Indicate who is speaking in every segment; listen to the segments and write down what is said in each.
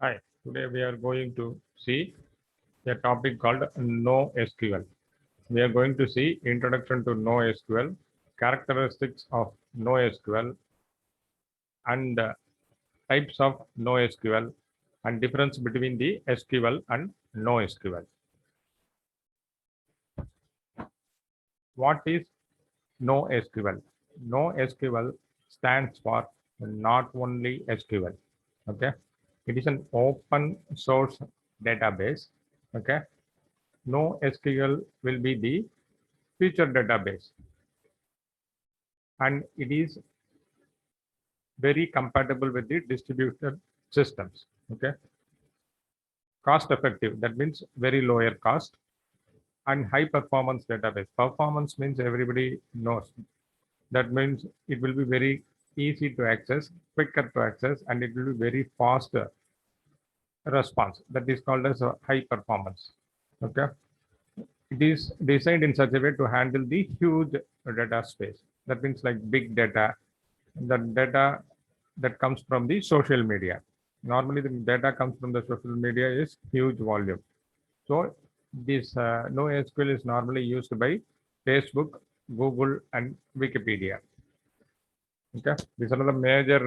Speaker 1: Hi, today we are going to see a topic called NoSQL. We are going to see introduction to NoSQL, characteristics of NoSQL, and types of NoSQL, and difference between the SQL and NoSQL. What is NoSQL? NoSQL stands for not only SQL. Okay, it is an open source database. Okay, NoSQL will be the future database, and it is very compatible with the distributed systems. Okay, cost effective, that means very lower cost, and high performance database. Performance means everybody knows, that means it will be very easy to access, quicker to access, and it will be very faster response. That is called as a high performance. Okay, it is designed in such a way to handle the huge data space. That means like big data, the data that comes from the social media. Normally, the data comes from the social media is huge volume. So this NoSQL is normally used by Facebook, Google, and Wikipedia. Okay, these are the major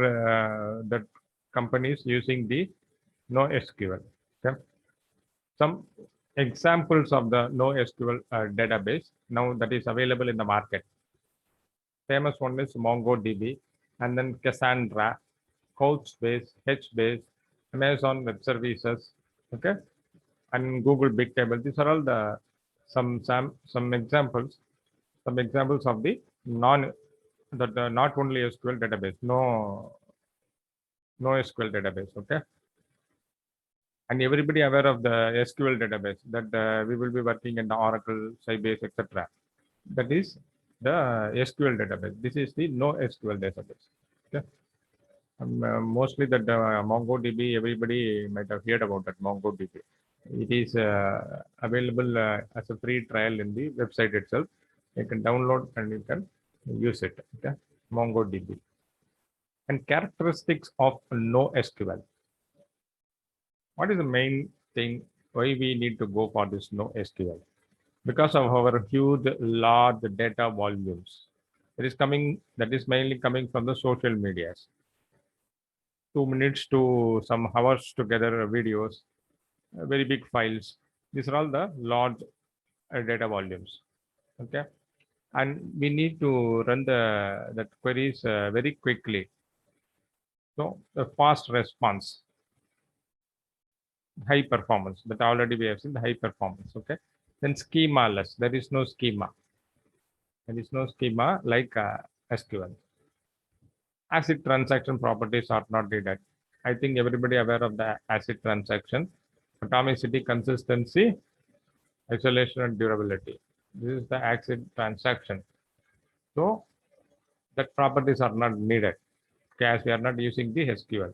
Speaker 1: that companies using the NoSQL. Okay, some examples of the NoSQL database now that is available in the market. Famous one is MongoDB, and then Cassandra, Couchbase, HBase, Amazon Web Services, okay, and Google Bigtable. These are all the some examples of the non that not only SQL database, no SQL database, okay. And everybody aware of the SQL database that we will be working in the Oracle, Sybase, etc. That is the SQL database. This is the NoSQL database. Okay. Mostly that MongoDB, everybody might have heard about that MongoDB. It is available as a free trial in the website itself. You can download and you can use it. Okay, MongoDB. And characteristics of NoSQL. What is the main thing why we need to go for this NoSQL? Because of our huge, large data volumes. That is mainly coming from the social medias. 2 minutes to some hours together videos, very big files. These are all the large data volumes. Okay, and we need to run the queries very quickly. So the fast response, high performance. That already we have seen the high performance. Okay, then schema-less. There is no schema. There is no schema like SQL. ACID transaction properties are not needed. I think everybody aware of the ACID transaction. Atomicity, consistency, isolation, and durability. This is the ACID transaction. So that properties are not needed, okay, as we are not using the SQL.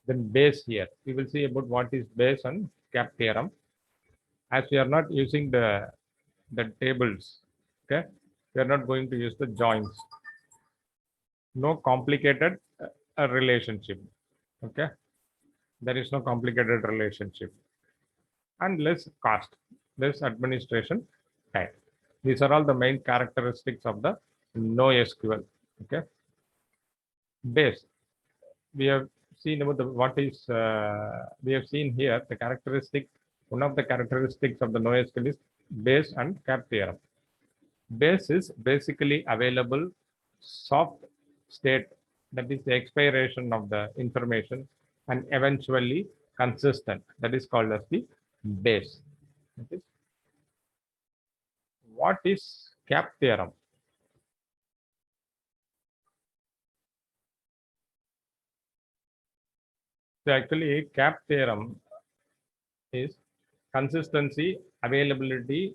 Speaker 1: Then base here. We will see about what is base and cap theorem. As we are not using the tables, okay, we are not going to use the joins. No complicated relationship. Okay, there is no complicated relationship, and less cost, less administration time. These are all the main characteristics of the NoSQL. Okay, base. We have seen about the what is we have seen here the characteristic. One of the characteristics of the NoSQL is base and cap theorem. Base is basically available soft state, that is the expiration of the information, and eventually consistent, that is called as the base. Okay. What is cap theorem? So actually cap theorem is consistency, availability,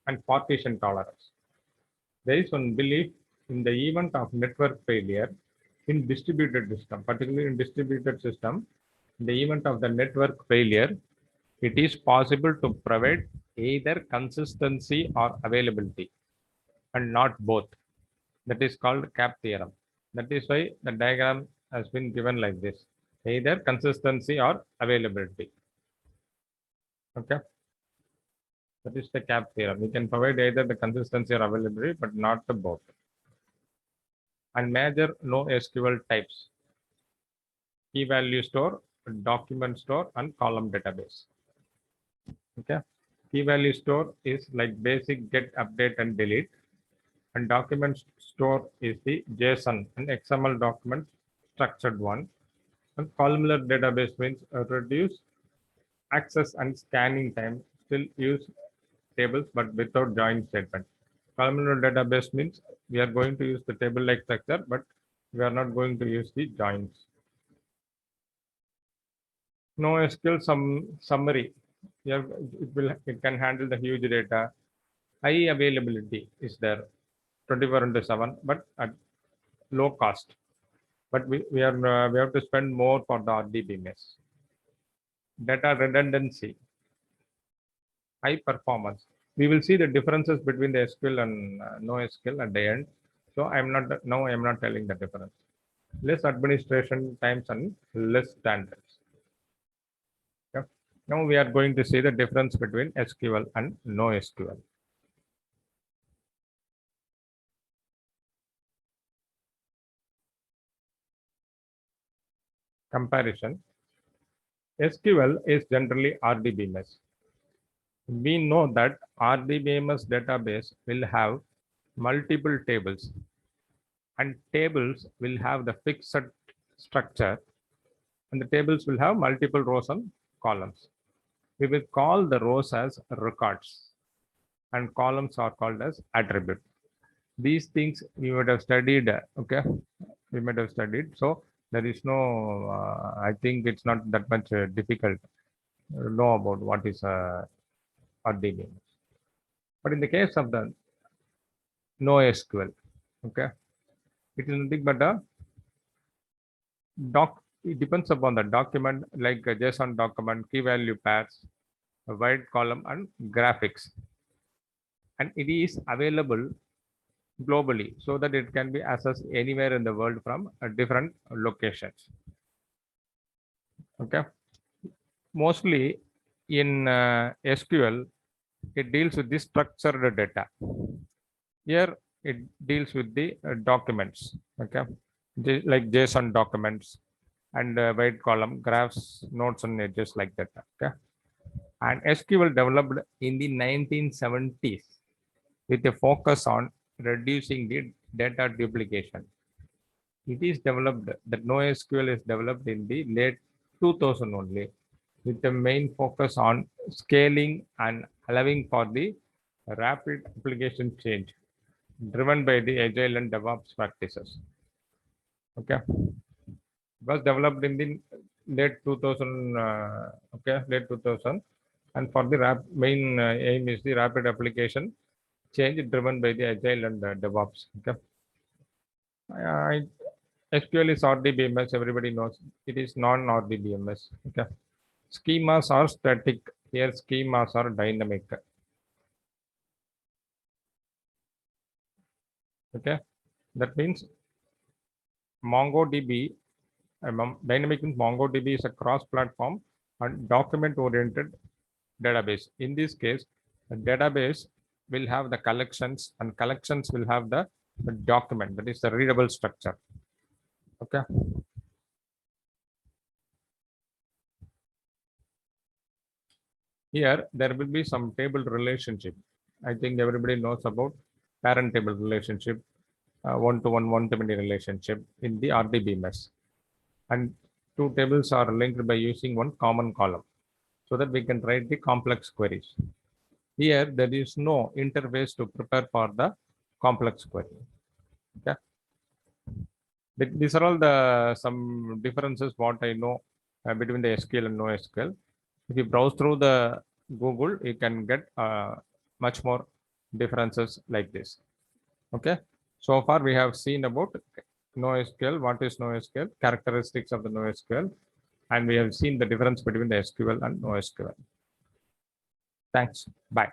Speaker 1: and partition tolerance. There is one belief in the event of network failure in distributed system, particularly in distributed system, in the event of the network failure, it is possible to provide either consistency or availability and not both. That is called cap theorem. That is why the diagram has been given like this. either consistency or availability. Okay, that is the CAP theorem. We can provide either the consistency or availability, but not the both. And major NoSQL types: key value store, document store, and column database. Okay, key value store is like basic get, update, and delete, and document store is the JSON and XML document structured one. And columnar database means reduce access and scanning time, still use tables but without join statement. Columnar database means we are going to use the table like structure, but we are not going to use the joins. NoSQL summary. Here it can handle the huge data. High availability is there, 24/7, but at low cost. But we have to spend more for the RDBMS. Data redundancy, high performance. We will see the differences between the SQL and NoSQL at the end. So I am not telling the difference. Less administration times and less standards. Okay. Now we are going to see the difference between SQL and NoSQL. Comparison. SQL is generally RDBMS. We know that RDBMS database will have multiple tables, and tables will have the fixed structure, and the tables will have multiple rows and columns. We will call the rows as records, and columns are called as attribute. These things we would have studied. Okay, we might have studied. So there is no. I think it's not that much difficult to know about what is RDBMS. But in the case of the NoSQL, okay, it is nothing but a it depends upon the document, like a JSON document, key value pairs, a wide column, and graphics. And it is available globally so that it can be accessed anywhere in the world from different locations. Okay. Mostly in SQL, it deals with the structured data. Here it deals with the documents. Okay, like JSON documents and wide column, graphs, nodes, and edges like that. Okay, and SQL developed in the 1970s with a focus on reducing the data duplication. It is developed, that NoSQL is developed in the late 2000 only, with the main focus on scaling and allowing for the rapid application change driven by the agile and DevOps practices. Okay, it was developed in the late 2000. Late 2000, and for the main aim is the rapid application change driven by the agile and DevOps. Okay, SQL is RDBMS. Everybody knows it is non-RDBMS. Okay, schemas are static. Here schemas are dynamic. Okay, that means MongoDB, dynamic means MongoDB is a cross-platform and document-oriented database. In this case, the database will have the collections, and collections will have the document, that is the readable structure. Okay. Here, there will be some table relationship. I think everybody knows about parent table relationship, one-to-one, one-to-many relationship in the RDBMS. And two tables are linked by using one common column, so that we can write the complex queries. Here, there is no interface to prepare for the complex query. Okay. These are all some differences what I know between the SQL and NoSQL. If you browse through the Google, you can get much more differences like this. Okay. So far, we have seen about NoSQL, what is NoSQL, characteristics of the NoSQL, and we have seen the difference between the SQL and NoSQL. Thanks. Bye.